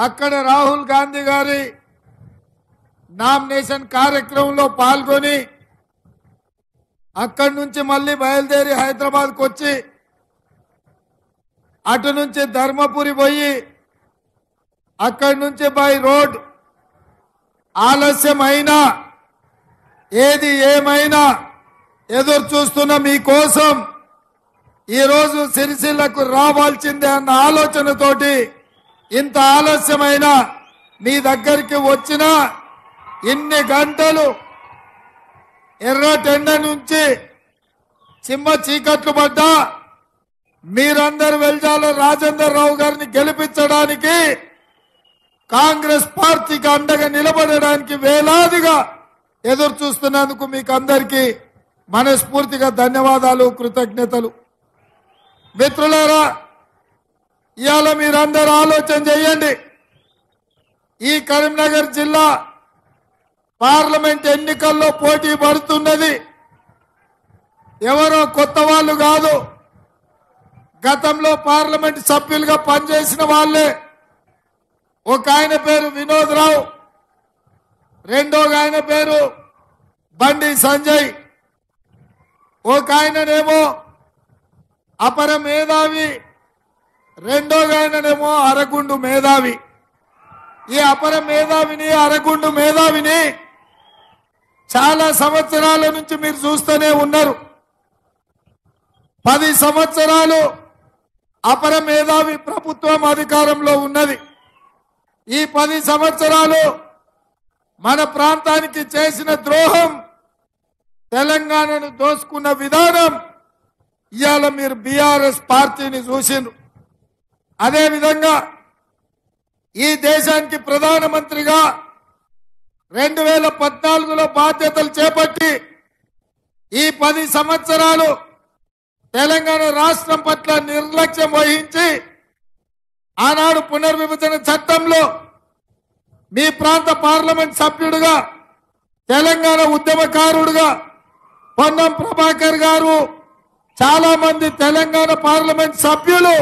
అక్కడ రాహుల్ గాంధీ గారి నామినేషన్ కార్యక్రమంలో పాల్గొని అక్కడి నుంచి మళ్ళీ బయలుదేరి హైదరాబాద్కు వచ్చి అటు నుంచి ధర్మపురి పోయి అక్కడి నుంచి బై రోడ్ ఆలస్యమైనా ఏది ఏమైనా ఎదురు చూస్తున్న మీకోసం ఈరోజు సిరిసిల్లకు రావాల్సిందే అన్న ఆలోచనతోటి ఇంత ఆలస్యమైన మీ దగ్గరికి వచ్చిన ఇన్ని గంటలు ఎర్రటెండ నుంచి చిమ్మ చీకట్లు పడ్డా మీరందరూ వెల్జాల రాజేందర్ రావు గారిని గెలిపించడానికి కాంగ్రెస్ పార్టీకి అండగా నిలబడడానికి వేలాదిగా ఎదురు చూస్తున్నందుకు మీకు అందరికీ మనస్ఫూర్తిగా ధన్యవాదాలు, కృతజ్ఞతలు. మిత్రులారా, ఇవాళ మీరందరూ ఆలోచన చేయండి. ఈ కరీంనగర్ జిల్లా పార్లమెంట్ ఎన్నికల్లో పోటీ పడుతున్నది ఎవరో కొత్త వాళ్ళు కాదు, గతంలో పార్లమెంట్ సభ్యులుగా పనిచేసిన వాళ్ళే. ఒక ఆయన పేరు వినోద్ రావు, రెండో ఆయన పేరు బండి సంజయ్, ఒక ఆయననేమో అపర మేధావి, రెండో ఆయననేమో అరగుండు మేధావి. ఈ అపర మేధావిని అరగుండు మేధావిని చాలా సంవత్సరాల నుంచి మీరు చూస్తూనే ఉన్నారు. 10 సంవత్సరాలు అపర మేధావి ప్రభుత్వం అధికారంలో ఉన్నది. ఈ 10 సంవత్సరాలు మన ప్రాంతానికి చేసిన ద్రోహం, తెలంగాణను దోసుకున్న విధానం ఇవాళ మీరు బీఆర్ఎస్ పార్టీని చూసిండ్రు. అదేవిధంగా ఈ దేశానికి ప్రధానమంత్రిగా 2014లో బాధ్యతలు చేపట్టి ఈ 10 సంవత్సరాలు తెలంగాణ రాష్ట్రం పట్ల నిర్లక్ష్యం వహించి ఆనాడు పునర్విభజన చట్టంలో మీ ప్రాంత పార్లమెంట్ సభ్యుడిగా, తెలంగాణ ఉద్యమకారుడుగా పొన్నం ప్రభాకర్ గారు, చాలా మంది తెలంగాణ పార్లమెంట్ సభ్యులు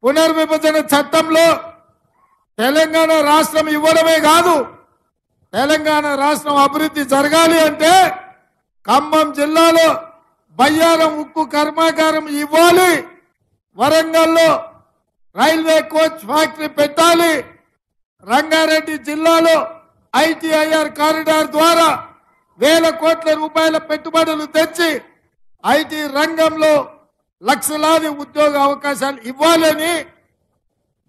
పునర్విభజన చట్టంలో తెలంగాణ రాష్ట్రం ఇవ్వడమే కాదు, తెలంగాణ రాష్ట్రం అభివృద్ధి జరగాలి అంటే ఖమ్మం జిల్లాలో బయ్యారం ఉక్కు కర్మాగారం ఇవ్వాలి, వరంగల్లో రైల్వే కోచ్ ఫ్యాక్టరీ పెట్టాలి, రంగారెడ్డి జిల్లాలో ఐటీఐఆర్ కారిడార్ ద్వారా 1000 కోట్ల రూపాయల పెట్టుబడులు తెచ్చి ఐటీ రంగంలో లక్షలాది ఉద్యోగ అవకాశాలు ఇవ్వాలని,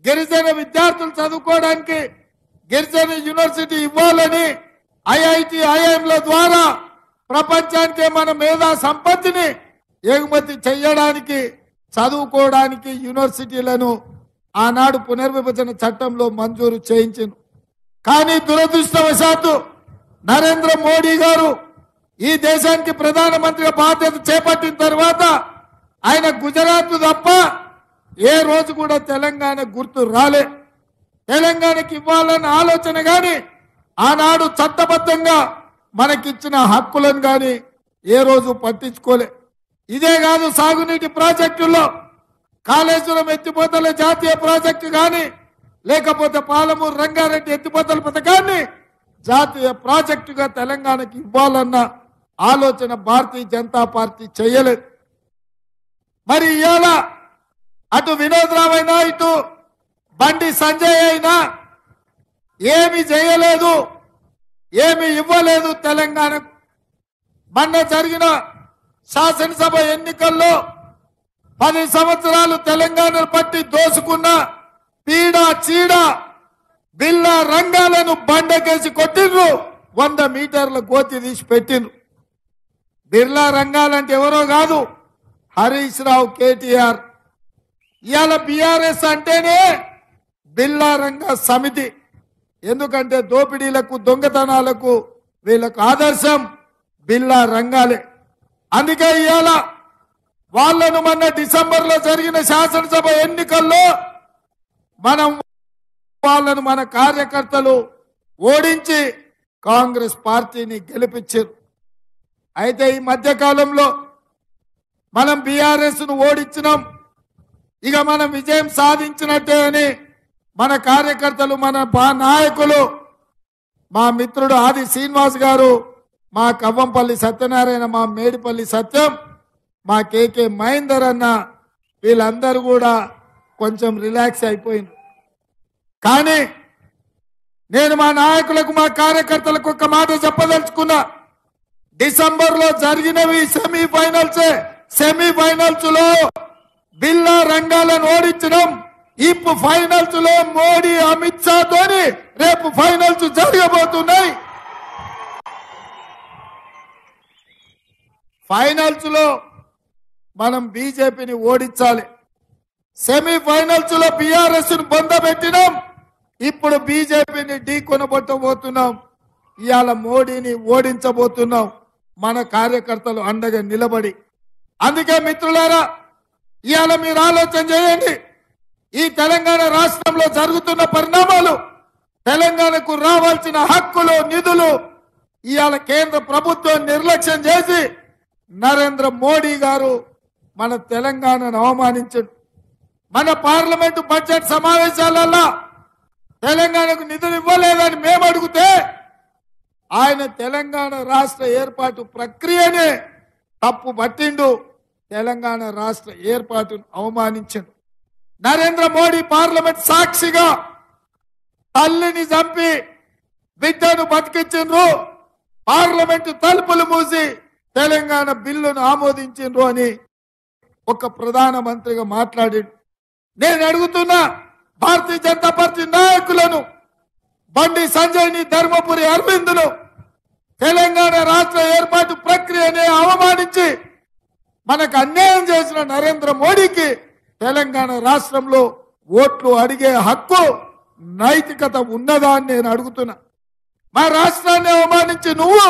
గిరిజన విద్యార్థులు చదువుకోవడానికి గిరిజన యూనివర్సిటీ ఇవ్వాలని, ఐఐటి ఐఐఎంల ద్వారా ప్రపంచానికి మన మేధా సంపత్తిని ఎగుమతి చేయడానికి, చదువుకోవడానికి యూనివర్సిటీలను ఆనాడు పునర్విభజన చట్టంలో మంజూరు చేయించింది. కానీ దురదృష్టవశాత్తు నరేంద్ర మోడీ గారు ఈ దేశానికి ప్రధానమంత్రిగా బాధ్యత చేపట్టిన తర్వాత ఆయన గుజరాత్ తప్ప ఏ రోజు కూడా తెలంగాణ గుర్తు రాలే. తెలంగాణకి ఇవ్వాలన్న ఆలోచన గాని, ఆనాడు చట్టబద్ధంగా మనకిచ్చిన హక్కులను గాని ఏ రోజు పట్టించుకోలే. ఇదే కాదు, సాగునీటి ప్రాజెక్టుల్లో కాళేశ్వరం ఎత్తిపోతల జాతీయ ప్రాజెక్టు గాని, లేకపోతే పాలమూరు రంగారెడ్డి ఎత్తిపోతల పథకాన్ని జాతీయ ప్రాజెక్టుగా తెలంగాణకి ఇవ్వాలన్న ఆలోచన భారతీయ జనతా పార్టీ చేయలేదు. మరి ఇవాళ అటు వినోద్ రావు అయినా ఇటు బండి సంజయ్ అయినా ఏమి చేయలేదు, ఏమి ఇవ్వలేదు తెలంగాణకు. మొన్న జరిగిన శాసనసభ ఎన్నికల్లో 10 సంవత్సరాలు తెలంగాణను పట్టి దోసుకున్న పీడ చీడ బిల్లా రంగాలను బండకేసి కొట్టిండ్రు, 100 మీటర్ల గోతి తీసి పెట్టిండ్రు. బిర్లా రంగాలంటే ఎవరో కాదు, హరీష్ రావు, కేటీఆర్. ఇవాళ బీఆర్ఎస్ అంటేనే బిల్లా రంగ సమితి. ఎందుకంటే దోపిడీలకు, దొంగతనాలకు వీళ్ళకు ఆదర్శం బిల్లా రంగాలే. అందుకే ఇవాళ వాళ్ళను మొన్న డిసెంబర్లో జరిగిన శాసనసభ ఎన్నికల్లో వాళ్ళను మన కార్యకర్తలు ఓడించి కాంగ్రెస్ పార్టీని గెలిపించారు. అయితే ఈ మధ్యకాలంలో మనం బీఆర్ఎస్ ను ఓడించినాం, ఇక మనం విజయం సాధించినట్టే అని మన కార్యకర్తలు, మన నాయకులు, మా మిత్రుడు ఆది శ్రీనివాస్ గారు, మా కవ్వంపల్లి సత్యనారాయణ, మా మేడిపల్లి సత్యం, మా కేకే మహేందర్ అన్న, వీళ్ళందరూ కూడా కొంచెం రిలాక్స్ అయిపోయింది. కానీ నేను మా నాయకులకు, మా కార్యకర్తలకు ఒక మాట చెప్పదలుచుకున్నా. డిసెంబర్లో జరిగినవి సెమీఫైనల్స్ లో బిల్లా రంగాలను ఓడించడం, ఇప్పుడు ఫైనల్స్ లో మోడీ అమిత్ షా తోని రేపు ఫైనల్స్ జరగబోతున్నాయి. ఫైనల్స్ లో మనం బీజేపీని ఓడించాలి. సెమీఫైనల్స్ లో బీఆర్ఎస్ ను పొందబెట్టినాం, ఇప్పుడు బీజేపీని ఢీ కొనబొట్టబోతున్నాం. ఇవాళ మోడీని ఓడించబోతున్నాం మన కార్యకర్తలు అండగా నిలబడి. అందుకే మిత్రులారా, ఇవాళ మీరు ఆలోచన చేయండి. ఈ తెలంగాణ రాష్ట్రంలో జరుగుతున్న పరిణామాలు, తెలంగాణకు రావాల్సిన హక్కులు, నిధులు ఇవాళ కేంద్ర ప్రభుత్వం నిర్లక్ష్యం చేసి నరేంద్ర మోడీ గారు మన తెలంగాణను అవమానించాడు. మన పార్లమెంటు బడ్జెట్ సమావేశాలలో తెలంగాణకు నిధులు ఇవ్వలేదని మేము అడిగితే ఆయన తెలంగాణ రాష్ట్ర ఏర్పాటు ప్రక్రియనే తప్పు పట్టిండు, తెలంగాణ రాష్ట్ర ఏర్పాటును అవమానించాడు. నరేంద్ర మోడీ పార్లమెంట్ సాక్షిగా తల్లిని చంపి బిడ్డను బతికించిండ్రు, పార్లమెంటు తలుపులు మూసి తెలంగాణ బిల్లును ఆమోదించిండ్రు అని ఒక ప్రధానమంత్రిగా మాట్లాడాడు. నేను అడుగుతున్నా భారతీయ జనతా పార్టీ నాయకులను, బండి సంజయ్ని, ధర్మపురి అరవింద్ను తెలంగాణ రాష్ట్ర ఏర్పాటు ప్రక్రియనే అవమానించి మనకు అన్యాయం చేసిన నరేంద్ర మోడీకి తెలంగాణ రాష్ట్రంలో ఓట్లు అడిగే హక్కు, నైతికత ఉన్నదా అని నేను అడుగుతున్నా. మా రాష్ట్రాన్ని అవమానించి నువ్వు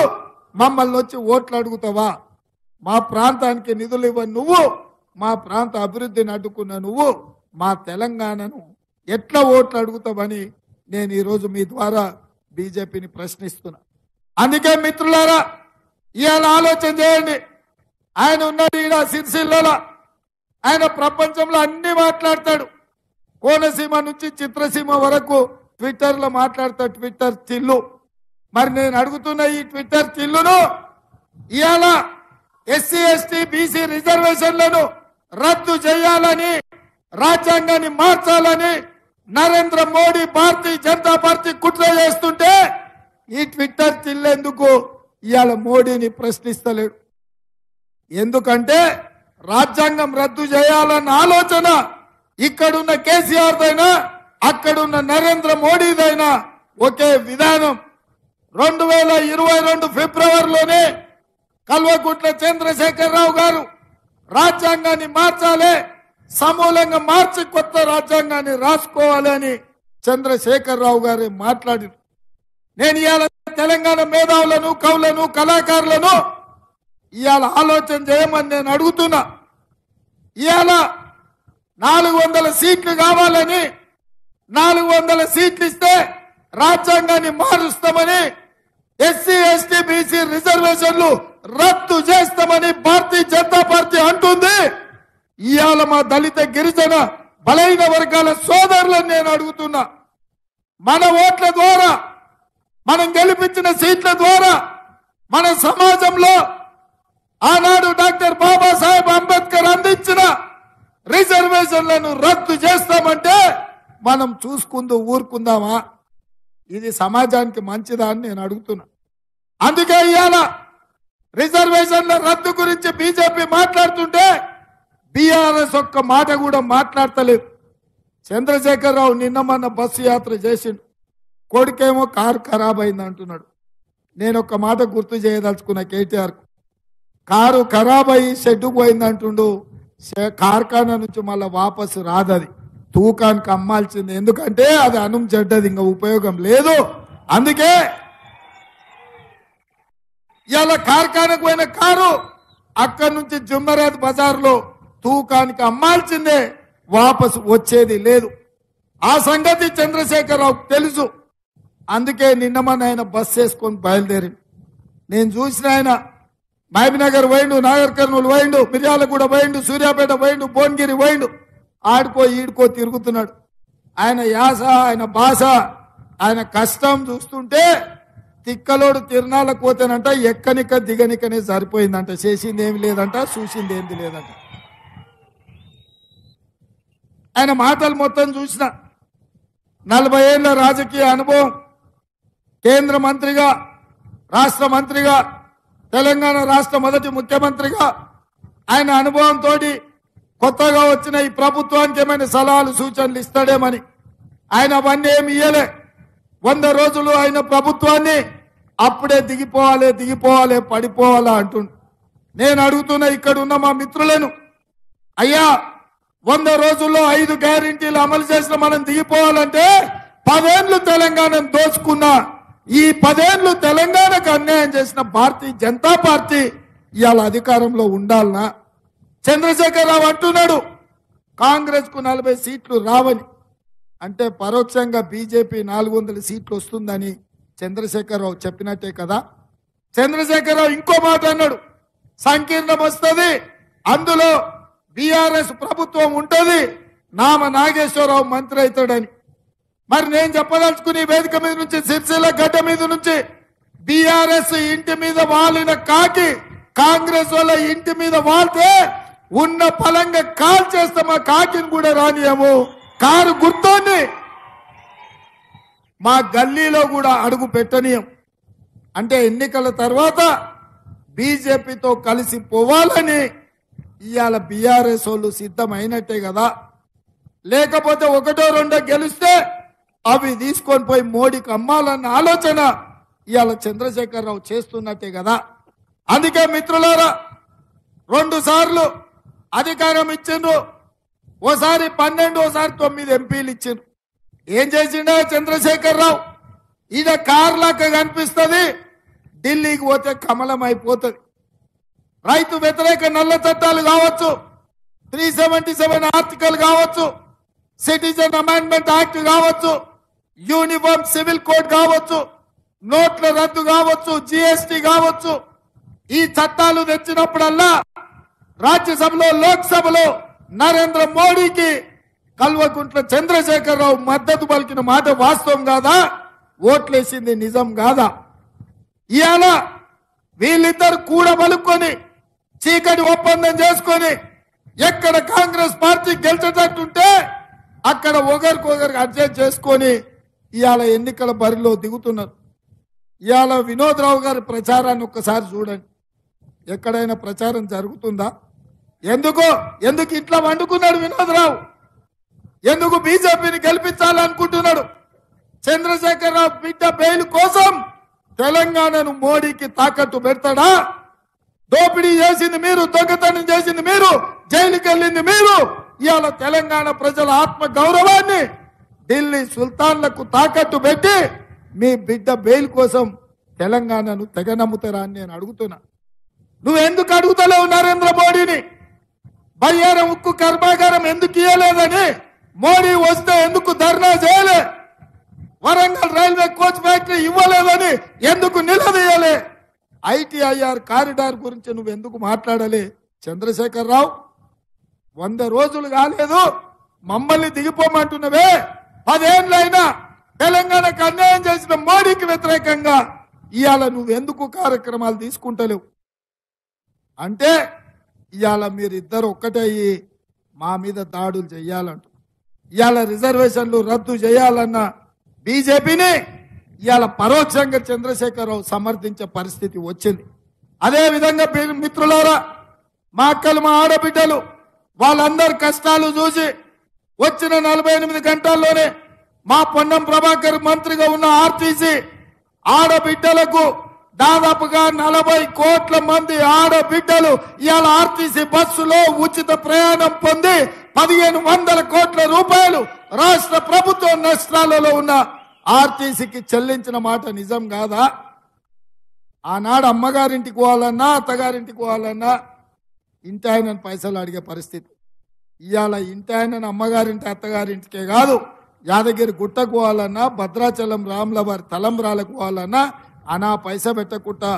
మమ్మల్ని వచ్చి ఓట్లు అడుగుతావా? మా ప్రాంతానికి నిధులు ఇవ్వని నువ్వు, మా ప్రాంత అభివృద్ధిని అడ్డుకున్న నువ్వు మా తెలంగాణను ఎట్లా ఓట్లు అడుగుతావని నేను ఈరోజు మీ ద్వారా బీజేపీని ప్రశ్నిస్తున్నా. అందుకే మిత్రులారా, ఇవాళ ఆలోచన చేయండి. ఆయన ఉన్నాడు ఈడ సిరిసిల్లలో, ఆయన ప్రపంచంలో అన్ని మాట్లాడతాడు. కోనసీమ నుంచి చిత్రసీమ వరకు ట్విట్టర్లో మాట్లాడతాడు, ట్విట్టర్ చిల్లు. మరి నేను అడుగుతున్న ఈ ట్విట్టర్ చిల్లును ఇవాళ ఎస్సీ ఎస్టీ బీసీ రిజర్వేషన్లను రద్దు చేయాలని, రాజ్యాంగాన్ని మార్చాలని నరేంద్ర మోడీ భారతీయ జనతా పార్టీ కుట్ర చేస్తుంటే ఈ ట్విట్టర్ చిల్లెందుకు ఇవాళ మోడీని ప్రశ్నిస్తలేడు? ఎందుకంటే రాజ్యాంగం రద్దు చేయాలన్న ఆలోచన ఇక్కడున్న కేసీఆర్దైనా అక్కడున్న నరేంద్ర మోడీదైనా ఒకే విధానం. 2022 ఫిబ్రవరిలోనే కల్వకుంట్ల చంద్రశేఖరరావు గారు రాజ్యాంగాన్ని మార్చాలి, సమూలంగా మార్చి కొత్త రాజ్యాంగాన్ని రాసుకోవాలని చంద్రశేఖరరావు గారు మాట్లాడారు. నేను ఇవాళ తెలంగాణ మేధావులను, కవులను, కళాకారులను ఇవాళ ఆలోచన చేయమని నేను అడుగుతున్నా. ఇవాళ 400 సీట్లు కావాలని, 400 సీట్లు ఇస్తే రాజ్యాంగాన్ని మారుస్తామని, ఎస్సీ ఎస్టీ బీసీ రిజర్వేషన్లు రద్దు చేస్తామని భారతీయ జనతా పార్టీ అంటుంది. ఇవాళ మా దళిత, గిరిజన, బలైన వర్గాల సోదరులను నేను అడుగుతున్నా. మన ఓట్ల ద్వారా, మనం గెలిపించిన సీట్ల ద్వారా మన సమాజంలో ఆనాడు డాక్టర్ బాబాసాహెబ్ అంబేద్కర్ అందించిన రిజర్వేషన్లను రద్దు చేస్తామంటే మనం చూసుకుంటూ ఊరుకుందామా? ఇది సమాజానికి మంచిదా అని నేను అడుగుతున్నా. అందుకే ఇవాళ రిజర్వేషన్ల రద్దు గురించి బీజేపీ మాట్లాడుతుంటే బీఆర్ఎస్ ఒక్క మాట కూడా మాట్లాడతలేదు. చంద్రశేఖరరావు నిన్న మొన్న బస్సు యాత్ర చేసిండు, కొడుకేమో కారు ఖరాబ్ అయింది అంటున్నాడు. నేను ఒక్క మాట గుర్తు చేయదలుచుకున్న కేటీఆర్, కారు ఖరాబ్ అయ్యి షెడ్డుకు పోయింది అంటుండు. కార్ఖానా నుంచి మళ్ళీ వాపసు రాదు, అది తూకానికి అమ్మాల్సింది. ఎందుకంటే అది అన్నం చెడ్డది, ఇంకా ఉపయోగం లేదు. అందుకే ఇవాళ కార్ఖానకు పోయిన కారు అక్కడి నుంచి జుమ్మరాద్ బజార్లో తూకానికి అమ్మాల్సిందే, వాపసు వచ్చేది లేదు. ఆ సంగతి చంద్రశేఖరరావు తెలుసు. అందుకే నిన్న మన ఆయన బస్ వేసుకొని బయలుదేరి. నేను చూసిన ఆయన మహబూబ్నగర్ పోయిండు, నాగర్ కర్నూలు పోయిండు, మిర్యాలగూడ పోయిండు, సూర్యాపేట పోయిండు, భువనగిరి పోయిండు, ఆడుకో ఈడుకో తిరుగుతున్నాడు. ఆయన యాస, ఆయన భాష, ఆయన కష్టం చూస్తుంటే తిక్కలోడు తిరణాలకు పోతేనంట ఎక్కనిక దిగనికనే సరిపోయిందంట. చేసింది ఏమి లేదంట, చూసింది ఏంది లేదంట. ఆయన మాటలు మొత్తం చూసిన 40 ఏళ్ల రాజకీయ అనుభవం, కేంద్ర మంత్రిగా, రాష్ట్ర మంత్రిగా, తెలంగాణ రాష్ట్ర మొదటి ముఖ్యమంత్రిగా ఆయన అనుభవంతో కొత్తగా వచ్చిన ఈ ప్రభుత్వానికి ఏమైనా సలహాలు సూచనలు ఇస్తాడేమని ఆయన అవన్నీ ఏమి ఇయ్యలే. 100 రోజులు ఆయన ప్రభుత్వాన్ని అప్పుడే దిగిపోవాలి పడిపోవాలా అంటుండు. నేను అడుగుతున్నా ఇక్కడ ఉన్న మా మిత్రులను, అయ్యా 100 రోజుల్లో 5 గ్యారెంటీలు అమలు చేసిన మనం దిగిపోవాలంటే 10 ఏళ్లు తెలంగాణను దోచుకున్నా, ఈ 10 ఏళ్లు తెలంగాణకు అన్యాయం చేసిన భారతీయ జనతా పార్టీ ఇవాళ అధికారంలో ఉండాలనా? చంద్రశేఖరరావు అంటున్నాడు కాంగ్రెస్ కు 40 సీట్లు రావని, అంటే పరోక్షంగా బీజేపీ 400 సీట్లు వస్తుందని చంద్రశేఖరరావు చెప్పినట్టే కదా. చంద్రశేఖరరావు ఇంకో మాట అన్నాడు, సంకీర్ణం వస్తుంది, అందులో బీఆర్ఎస్ ప్రభుత్వం ఉంటది, నామ నాగేశ్వరరావు మంత్రి అవుతాడని. మరి నేను చెప్పదలుచుకుని వేదిక మీద నుంచి, సిరిసిల్ల గడ్డ మీద నుంచి, బీఆర్ఎస్ ఇంటి మీద వాలిన కాకి కాంగ్రెస్ వాళ్ళ ఇంటి మీద వాళ్తే ఉన్న ఫలంగా కాల్ చేస్తే మా కాకిని కూడా రానియము, కారు గుర్తోని మా గల్లీలో కూడా అడుగు పెట్టనీయం. అంటే ఎన్నికల తర్వాత బీజేపీతో కలిసి పోవాలని ఇవాళ బీఆర్ఎస్ వాళ్ళు సిద్ధమైనట్టే కదా. లేకపోతే 1, 2 గెలిస్తే అవి తీసుకొని పోయి మోడీకి అమ్మాలన్న ఆలోచన ఇవాళ చంద్రశేఖరరావు చేస్తున్నట్టే కదా. అందుకే మిత్రులారా, 2 సార్లు అధికారం ఇచ్చిండ్రు, ఓసారి 12, ఓసారి 9 ఎంపీలు ఇచ్చిండ్రు. ఏం చేసిండే చంద్రశేఖరరావు? ఈయన కార్లాగా కనిపిస్తుంది, ఢిల్లీకి పోతే కమలం అయిపోతుంది. రైతు వ్యతిరేక నల్ల చట్టాలు కావచ్చు, 377 ఆర్టికల్ కావచ్చు, సిటిజన్ అమెండ్మెంట్ యాక్ట్ కావచ్చు, యూనిఫామ్ సివిల్ కోడ్ కావచ్చు, నోట్ల రద్దు కావచ్చు, జిఎస్టీ కావచ్చు, ఈ చట్టాలు తెచ్చినప్పుడల్లా రాజ్యసభలో, లోక్సభలో నరేంద్ర మోడీకి కల్వకుంట్ల చంద్రశేఖరరావు మద్దతు పలికిన మాట వాస్తవం కాదా? ఓట్లేసింది నిజం కాదా? ఇవాళ వీళ్ళిద్దరు కూడబలుక్కొని చీకటి ఒప్పందం చేసుకొని ఎక్కడ కాంగ్రెస్ పార్టీ గెలిచేటట్టుంటే అక్కడ ఒకరికొకరికి అడ్జస్ట్ చేసుకొని ఇవాళ ఎన్నికల బరిలో దిగుతున్నారు. ఇవాళ వినోద్ రావు గారి ప్రచారాన్ని ఒక్కసారి చూడండి, ఎక్కడైనా ప్రచారం జరుగుతుందా? ఎందుకు ఇట్లా వండుకున్నాడు వినోద్ రావు? ఎందుకు బీజేపీని గెలిపించాలనుకుంటున్నాడు? చంద్రశేఖరరావు బిడ్డ బెయిల్ కోసం తెలంగాణను మోడీకి తాకట్టు పెడతాడా? దోపిడీ చేసింది మీరు, దొంగతనం చేసింది మీరు, జైలుకి వెళ్ళింది మీరు. ఇవాళ తెలంగాణ ప్రజల ఆత్మ గౌరవాన్ని ఢిల్లీ సుల్తాన్లకు తాకట్టు పెట్టి మీ బిడ్డ బెయిల్ కోసం తెలంగాణను తెగ నమ్ముతారా అని నేను అడుగుతున్నా. నువ్వెందుకు అడుగుతలేవు నరేంద్ర మోడీని? బయ్యారం ఉక్కు కర్మాగారం ఎందుకు ఇయ్యలేదని మోడీ వస్తే ఎందుకు ధర్నా చేయలే? వరంగల్ రైల్వే కోచ్ ఫ్యాక్టరీ ఇవ్వలేదని ఎందుకు నిలదీయలే? ఐటీఐఆర్ కారిడార్ గురించి నువ్వు ఎందుకు మాట్లాడాలి? చంద్రశేఖరరావు 100 రోజులు కాలేదు మమ్మల్ని దిగిపోమంటున్నవే. 10 ఏళ్ళైనా తెలంగాణకు అన్యాయం చేసిన మోడీకి వ్యతిరేకంగా ఇవాళ నువ్వెందుకు కార్యక్రమాలు తీసుకుంటలేవు? అంటే ఇవాళ మీరిద్దరు ఒక్కటయ్యి మా మీద దాడులు చేయాలంట. ఇవాళ రిజర్వేషన్లు రద్దు చేయాలన్న బీజేపీని ఇవాళ పరోక్షంగా చంద్రశేఖరరావు సమర్థించే పరిస్థితి వచ్చింది. అదే విధంగా మిత్రులారా, మా అక్కలు, మా ఆడబిడ్డలు వాళ్ళందరి కష్టాలు చూసి వచ్చిన 48 గంటల్లోనే మా పొన్నం ప్రభాకర్ మంత్రిగా ఉన్న ఆర్టీసీ ఆడబిడ్డలకు దాదాపుగా 40 కోట్ల మంది ఆడబిడ్డలు ఇవాళ ఆర్టీసీ బస్సులో ఉచిత ప్రయాణం పొంది 1500 కోట్ల రూపాయలు రాష్ట్ర ప్రభుత్వం నష్టాలలో ఉన్న ఆర్టీసీకి చెల్లించిన మాట నిజం కాదా? ఆనాడు అమ్మగారింటికి పోవాలన్నా, అత్తగారింటికి పోవాలన్నా ఇంటి ఆయనను పైసలు అడిగే పరిస్థితి. ఇవాళ ఇంటి ఆయనను అమ్మగారింటి, అత్తగారింటికే కాదు, యాదగిరి గుట్టకు పోవాలన్నా, భద్రాచలం రాముల వారి తలంబ్రాలకు పోవాలన్నా అనా పైసా పెట్టకుండా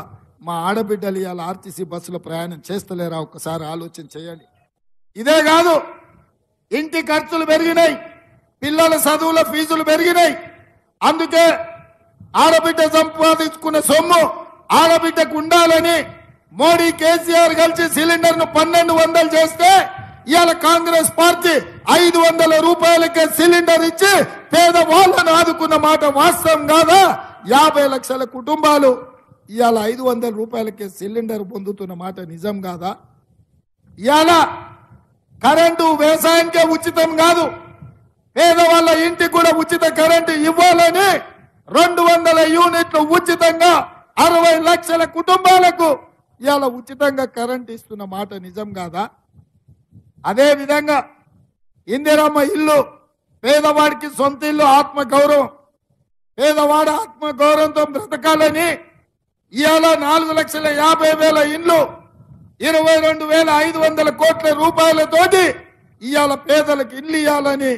మా ఆడబిడ్డలు ఇవాళ ఆర్టీసీ బస్సులో ప్రయాణం చేస్తలేరా? ఒక్కసారి ఆలోచన చేయండి. ఇదే కాదు, ఇంటి ఖర్చులు పెరిగినాయి, పిల్లల చదువుల ఫీజులు పెరిగినాయి. అందుకే ఆడబిడ్డ సంపాదించుకున్న సొమ్ము ఆడబిడ్డకు ఉండాలని మోడీ కేసీఆర్ కలిసి సిలిండర్ ను 1200 చేస్తే ఇవాళ కాంగ్రెస్ పార్టీ 500 రూపాయలకే సిలిండర్ ఇచ్చి పేదవాళ్లను ఆదుకున్న మాట వాస్తవం కాదా? 50 లక్షల కుటుంబాలు ఇవాళ 500 రూపాయలకే సిలిండర్ పొందుతున్న మాట నిజం కాదా? ఇవాళ కరెంటు వ్యవసాయానికే ఉచితం కాదు, పేదవాళ్ళ ఇంటికి కూడా ఉచిత కరెంటు ఇవ్వాలని 200 యూనిట్లు ఉచితంగా 60 లక్షల కుటుంబాలకు ఇవాళ ఉచితంగా కరెంటు ఇస్తున్న మాట నిజం కాదా? అదే విధంగా ఇందిరమ్మ ఇల్లు, పేదవాడికి సొంత ఇల్లు, ఆత్మగౌరవం, పేదవాడు ఆత్మగౌరవంతో బ్రతకాలని ఇవాళ 4,50,000 ఇండ్లు 22,500 కోట్ల రూపాయలతోటి ఇవాళ పేదలకు ఇల్లు ఇవ్వాలని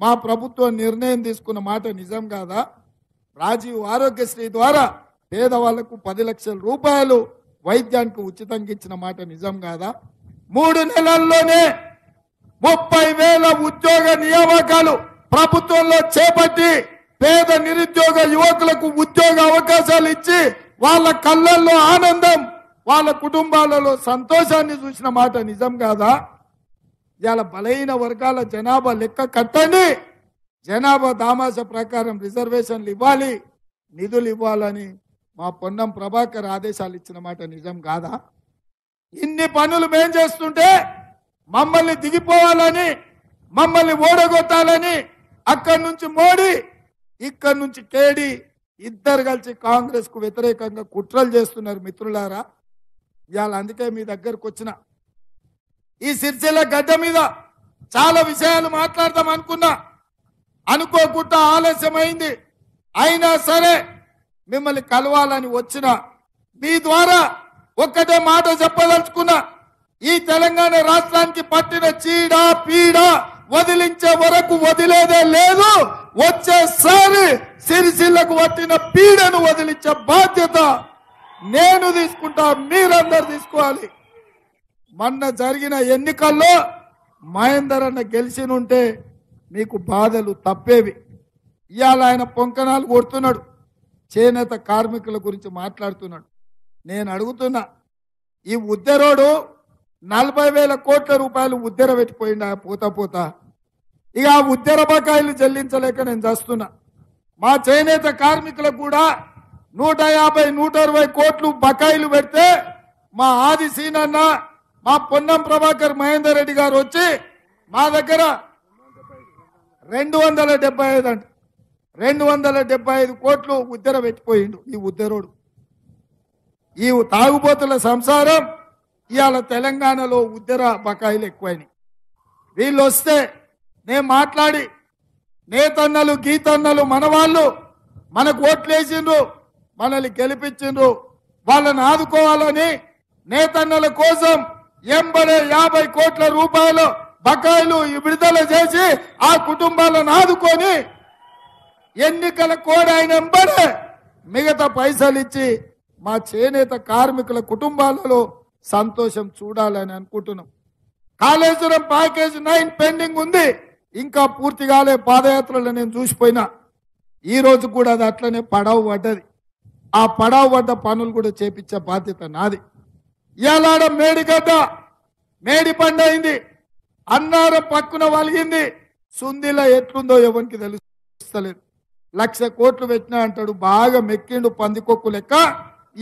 మా ప్రభుత్వం నిర్ణయం తీసుకున్న మాట నిజం కాదా? రాజీవ్ ఆరోగ్యశ్రీ ద్వారా పేదవాళ్లకు 10 లక్షల రూపాయలు వైద్యానికి ఉచితంగా ఇచ్చిన మాట నిజం కాదా? 3 నెలల్లోనే 30,000 ఉద్యోగ నియామకాలు ప్రభుత్వంలో చేపట్టి పేద నిరుద్యోగ యువకులకు ఉద్యోగ అవకాశాలు ఇచ్చి వాళ్ళ కళ్ళల్లో ఆనందం, వాళ్ళ కుటుంబాలలో సంతోషాన్ని చూసిన మాట నిజం కాదా? ఇవాళ బలహీన వర్గాల జనాభా లెక్క కట్టండి, జనాభా దామాష ప్రకారం రిజర్వేషన్లు ఇవ్వాలి, నిధులు ఇవ్వాలని మా పొన్నం ప్రభాకర్ ఆదేశాలు ఇచ్చిన మాట నిజం కాదా? ఇన్ని పనులు మేం చేస్తుంటే మమ్మల్ని దిగిపోవాలని, మమ్మల్ని ఓడగొట్టాలని అక్కడి నుంచి మోడీ, ఇక్కడి నుంచి కేడి ఇద్దరు కలిసి కాంగ్రెస్ కు వ్యతిరేకంగా కుట్రలు చేస్తున్నారు. మిత్రులారా, ఇవాళ అందుకే మీ దగ్గరకు వచ్చిన ఈ సిరిసిల్ల గడ్డ మీద చాలా విషయాలు మాట్లాడదాం అనుకున్నా, అనుకోకుండా ఆలస్యమైంది. అయినా సరే మిమ్మల్ని కలవాలని వచ్చిన మీ ద్వారా ఒక్కటే మాట చెప్పదలుచుకున్నా, ఈ తెలంగాణ రాష్ట్రానికి పట్టిన చీడ పీడ వదిలించే వరకు వదిలేదే లేదు. వచ్చేసారి సిరిసిల్లకు పట్టిన పీడను వదిలించే బాధ్యత నేను తీసుకుంటా, మీరందరూ తీసుకోవాలి. మొన్న జరిగిన ఎన్నికల్లో మహేందర్ అన్న గెలిచినుంటే మీకు బాధలు తప్పేవి. ఇవాళ ఆయన పొంకనాలు కొడుతున్నాడు, చేనేత కార్మికుల గురించి మాట్లాడుతున్నాడు. నేను అడుగుతున్నా, ఈ ఉద్దెరోడు 40,000 కోట్ల రూపాయలు ఉద్దెర పెట్టిపోయింది పోతా పోతా. ఇక ఆ ఉద్దెర బకాయిలు చెల్లించలేక నేను చేస్తున్నా. మా చేనేత కార్మికులకు కూడా 150-160 కోట్లు బకాయిలు పెడితే మా ఆది సీనన్న, మా పొన్నం ప్రభాకర్ మహేందర్ రెడ్డి గారు వచ్చి మా దగ్గర 275 అంట 275 కోట్లు ఉద్దెర పెట్టిపోయిండు. ఈ ఉద్దెరోడు, ఈ తాగుబోతుల సంసారం ఇవాళ తెలంగాణలో ఉద్దెర బకాయిలు ఎక్కువైనాయి. వీళ్ళు వస్తే నేను మాట్లాడి, నేతన్నలు గీతన్నలు మన వాళ్ళు మనకు ఓట్లేసిండ్రు, మనల్ని గెలిపించిండ్రు, వాళ్ళని ఆదుకోవాలని నేతన్నల కోసం 50 కోట్ల రూపాయలు బకాయిలు విడుదల చేసి ఆ కుటుంబాలను ఆదుకొని ఎన్నికల కోడ్ అయిన వెంబడే మిగతా పైసలు ఇచ్చి మా చేనేత కార్మికుల కుటుంబాలలో సంతోషం చూడాలని అనుకుంటున్నాం. కాళేశ్వరం ప్యాకేజ్ 9 పెండింగ్ ఉంది, ఇంకా పూర్తి కాలే. పాదయాత్రలో నేను చూసిపోయినా, ఈ రోజు కూడా అది అట్లనే పడవ పడ్డది. ఆ పడవ పడ్డ పనులు కూడా చేపించే బాధ్యత నాది. ఇవాళ మేడిగడ్డ మేడి పండు అయింది, అన్నారం పక్కున వలిగింది, సుందిలా ఎట్లుందో ఎవరికి తెలుస్తలేదు. 1,00,000 కోట్లు పెట్టినా అంటాడు, బాగా మెక్కిండు పందికొక్కు లెక్క.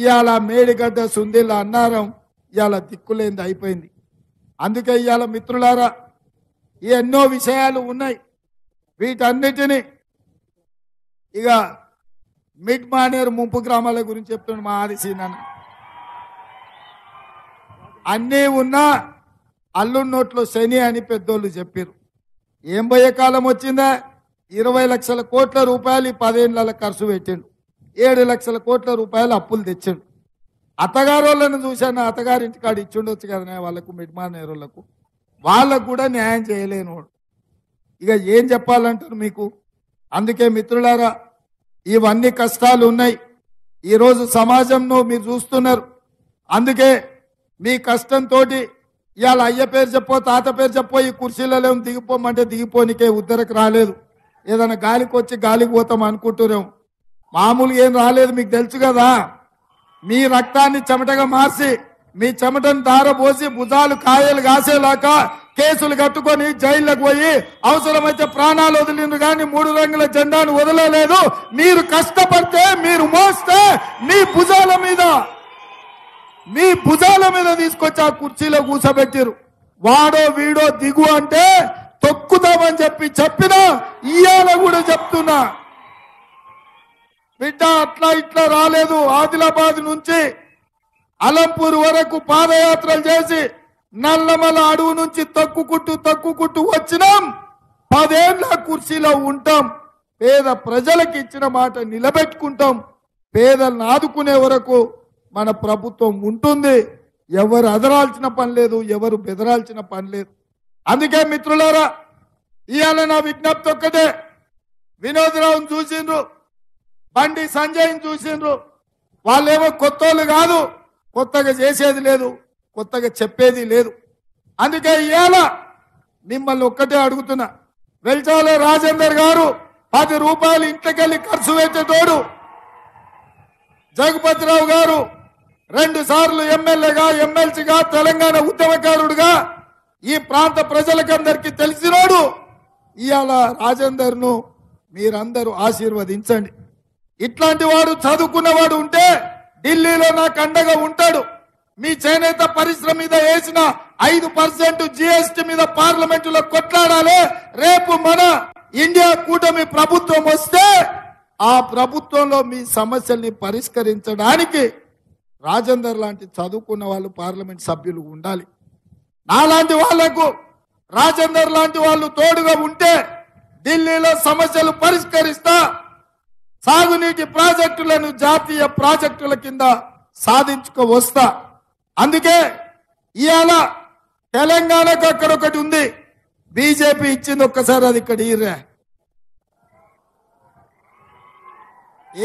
ఇవాళ మేడిగడ్డ సుందిల అన్నారం ఇవాళ దిక్కులేంది అయిపోయింది. అందుకే ఇవాళ మిత్రులారా, ఎన్నో విషయాలు ఉన్నాయి. వీటన్నిటినీ ఇక మిడ్ మానేరు ముంపు గ్రామాల గురించి చెప్తున్నాడు మా ఆదిశీనన్న. అన్నీ ఉన్నా అల్లు నోట్లో శని అని పెద్దోళ్ళు చెప్పారు. ఏం పోయే కాలం వచ్చిందా? 20 లక్షల కోట్ల రూపాయలు 10 ఏళ్ళ ఖర్చు పెట్టిండు, 7 లక్షల కోట్ల రూపాయలు అప్పులు తెచ్చిండు. అత్తగారు వాళ్ళని చూశాను, అత్తగారింటి కాడ ఇచ్చిండొచ్చు కదా వాళ్ళకు, మిడ్మానేరులకు, వాళ్ళకు కూడా న్యాయం చేయలేను. ఇక ఏం చెప్పాలంటారు మీకు? అందుకే మిత్రులారా, ఇవన్నీ కష్టాలు ఉన్నాయి. ఈరోజు సమాజంలో మీరు చూస్తున్నారు. అందుకే మీ కష్టంతో ఇవాళ అయ్య పేరు చెప్పో తాత పేరు చెప్పో ఈ కుర్చీలలో దిగిపోమంటే దిగిపోనికే ఉద్దరకు రాలేదు. ఏదైనా గాలికి వచ్చి గాలికి పోతాం అనుకుంటున్నాం. మామూలుగా ఏం రాలేదు, మీకు తెలుసు కదా. మీ రక్తాన్ని చెమటగా మార్చి మీ చెమటను దారపోసి భుజాలు కాయలు కాసేలాగా కేసులు కట్టుకొని జైల్లోకి పోయి అవసరమైతే ప్రాణాలు వదిలిండ్రు కానీ 3 రంగుల జెండాను వదలలేదు. మీరు కష్టపడితే, మీరు మోస్తే మీ భుజాల మీద తీసుకొచ్చి ఆ కుర్చీలో కూర్చోబెట్టారు. వాడో వీడో దిగు అంటే తొక్కుతామని చెప్పినా ఇవాళ కూడా చెప్తున్నా, బిడ్డ అట్లా ఇట్లా రాలేదు. ఆదిలాబాద్ నుంచి అలంపూర్ వరకు పాదయాత్రలు చేసి నల్లమల అడవు నుంచి తక్కుకుంటూ వచ్చినాం. 10 ఏళ్ల కుర్చీలో ఉంటాం. పేద ప్రజలకు ఇచ్చిన మాట నిలబెట్టుకుంటాం. పేదలను ఆదుకునే వరకు మన ప్రభుత్వం ఉంటుంది. ఎవరు అదరాల్సిన పని లేదు, ఎవరు బెదరాల్సిన పని లేదు. అందుకే మిత్రులారా, ఇవాళ నా విజ్ఞప్తి ఒక్కటే. వినోదరావుని చూసిండ్రు, బండి సంజయ్ని చూసిండ్రు. వాళ్ళేమో కొత్తోళ్ళు కాదు, కొత్తగా చేసేది లేదు, కొత్తగా చెప్పేది లేదు. అందుకే ఇవాళ మిమ్మల్ని ఒక్కటే అడుగుతున్నా. వెల్చాల రాజేందర్ గారు 10 రూపాయలు ఇంట్లోకెళ్ళి ఖర్చు పెట్టేటోడు. జగపతిరావు గారు 2 సార్లు ఎమ్మెల్యేగా, ఎమ్మెల్సీగా, తెలంగాణ ఉద్యమకారుడుగా ఈ ప్రాంత ప్రజలకందరికీ తెలిసినోడు. ఇవాళ రాజేందర్ ను మీరందరూ ఆశీర్వదించండి. ఇట్లాంటి వాడు చదువుకున్నవాడు ఉంటే ఢిల్లీలో నాకు అండగా ఉంటాడు. మీ చేనేత పరిశ్రమ మీద వేసిన 5% జిఎస్టీ మీద పార్లమెంటులో కొట్లాడాలి. రేపు మన ఇండియా కూటమి ప్రభుత్వం వస్తే ఆ ప్రభుత్వంలో మీ సమస్యల్ని పరిష్కరించడానికి రాజేందర్ లాంటి చదువుకున్న వాళ్ళు పార్లమెంట్ సభ్యులు ఉండాలి. నాలాంటి వాళ్లకు రాజేందర్ లాంటి వాళ్ళు తోడుగా ఉంటే ఢిల్లీలో సమస్యలు పరిష్కరిస్తా, సాగునీటి ప్రాజెక్టులను జాతీయ ప్రాజెక్టుల కింద సాధించుకు వస్తా. అందుకే ఇవాళ తెలంగాణకు అక్కడొకటి ఉంది, బీజేపీ ఇచ్చింది. ఒక్కసారి అది ఇక్కడ ఈర్రా.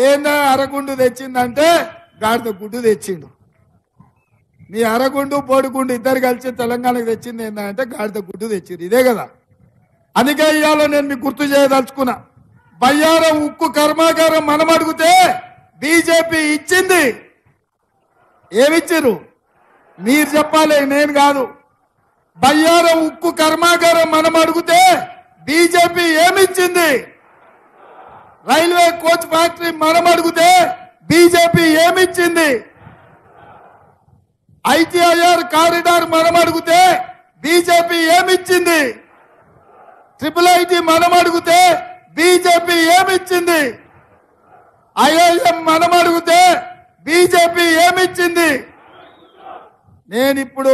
ఏందా అరగుండు తెచ్చిందంటే గాడిద గుడ్డు తెచ్చిండు. మీ అరగుండు బోడిగుండు ఇద్దరు కలిసి తెలంగాణకు తెచ్చింది ఏంటంటే గాడిద గుడ్డు తెచ్చిండు. ఇదే కదా. అందుకే ఇవాళ నేను మీకు గుర్తు చేయదలుచుకున్నా. బయ్యారం ఉక్కు కర్మాగారం మనం అడిగితే బీజేపీ ఇచ్చింది. ఏమిచ్చారు మీరు చెప్పాలి, నేను కాదు. బయ్యారం ఉక్కు కర్మాగారం మనం అడిగితే బీజేపీ ఏమిచ్చింది? రైల్వే కోచ్ ఫ్యాక్టరీ మనం అడిగితే బీజేపీ ఏమిచ్చింది? ఐటీఐఆర్ కారిడార్ మనం అడిగితే బీజేపీ ఏమిచ్చింది? IIIT మనం అడిగితే బీజేపీ ఏమిచ్చింది? ఐఐఎం మనం అడిగితే బీజేపీ ఏమిచ్చింది? నేనిప్పుడు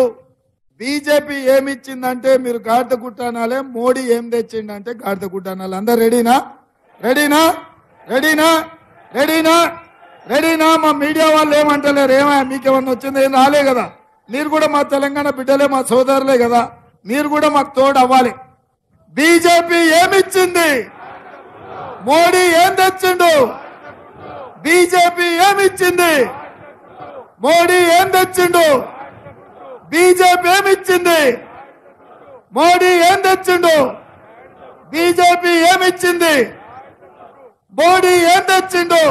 బీజేపీ ఏమిచ్చిందంటే మీరు గాడిద గుట్ట అనాలే, మోడీ ఏం తెచ్చిండంటే గాడిద గుట్ట అనాలి. అందరు రెడీనా? రెడీనా? రెడీనా? రెడీనా? రెడీనా? మా మీడియా వాళ్ళు ఏమంటలేరు. మీకేమన్నా వచ్చింది? ఏం రాలే కదా. మీరు కూడా మా తెలంగాణ బిడ్డలే, మా సోదరులే కదా. మీరు కూడా మాకు తోడు అవ్వాలి. బీజేపీ ఏమిచ్చింది? మోడీ ఏం తెచ్చిండు? బీజేపీ ఏమిచ్చింది? మోడీ ఏం తెచ్చిండు? బీజేపీ ఏమిచ్చింది? మోడీ ఏం తెచ్చిండు? బీజేపీ ఏమిచ్చింది? మోడీ ఏం తెచ్చిండు?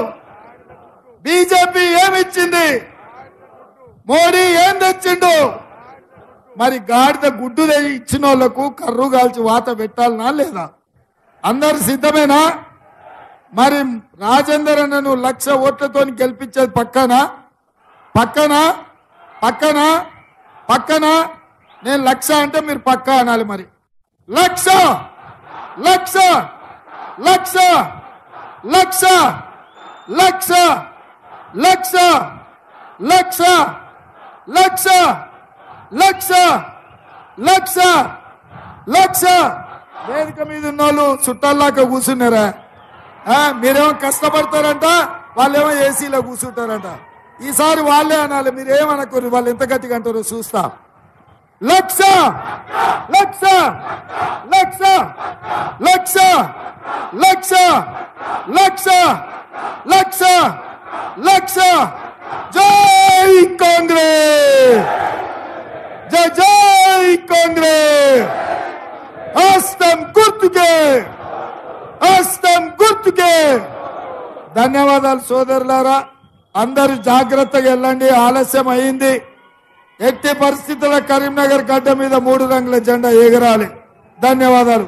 బీజేపీ ఏమిచ్చింది? మోడీ ఏం తెచ్చిండు? మరి గాడిద గుడ్డు ఇచ్చిన వాళ్లకు కర్రు కాల్చి వాత పెట్టాలనా లేదా? అందరు సిద్ధమేనా? మరి రాజేందర్ అన్నను 1,00,000 ఓట్లతో గెలిపించేది పక్కనా? పక్కనా? పక్కనా? పక్కనా? నేను 1,00,000 అంటే మీరు పక్కా అనాలి. మరి 1,00,000 1,00,000 1,00,000 1,00,000 1,00,000 1,00,000 1,00,000 1,00,000 1,00,000 1,00,000 వేదిక మీద ఉన్న వాళ్ళు చుట్టాల్లాగా కూర్చున్నారా? మీరేమో కష్టపడతారంట, వాళ్ళేమో ఏసీలో కూర్చుంటారంట. ఈసారి వాళ్ళే అనాలి, మీరేమనుకోరు. వాళ్ళు ఎంత గట్టిగా అంటారో చూస్తా. 1,00,000 1,00,000 1,00,000 1,00,000 1,00,000 1,00,000 1,00,000 1,00,000 జై కాంగ్రెస్, జై జై కాంగ్రెస్. హస్తం గుర్తుకే, హస్తం గుర్తుకే. ధన్యవాదాలు సోదరులారా. అందరూ జాగ్రత్తగా వెళ్ళండి, ఆలస్యం అయింది. ఎట్టి పరిస్థితుల్లో కరీంనగర్ గడ్డ మీద 3 రంగుల జెండా ఎగరాలి. ధన్యవాదాలు.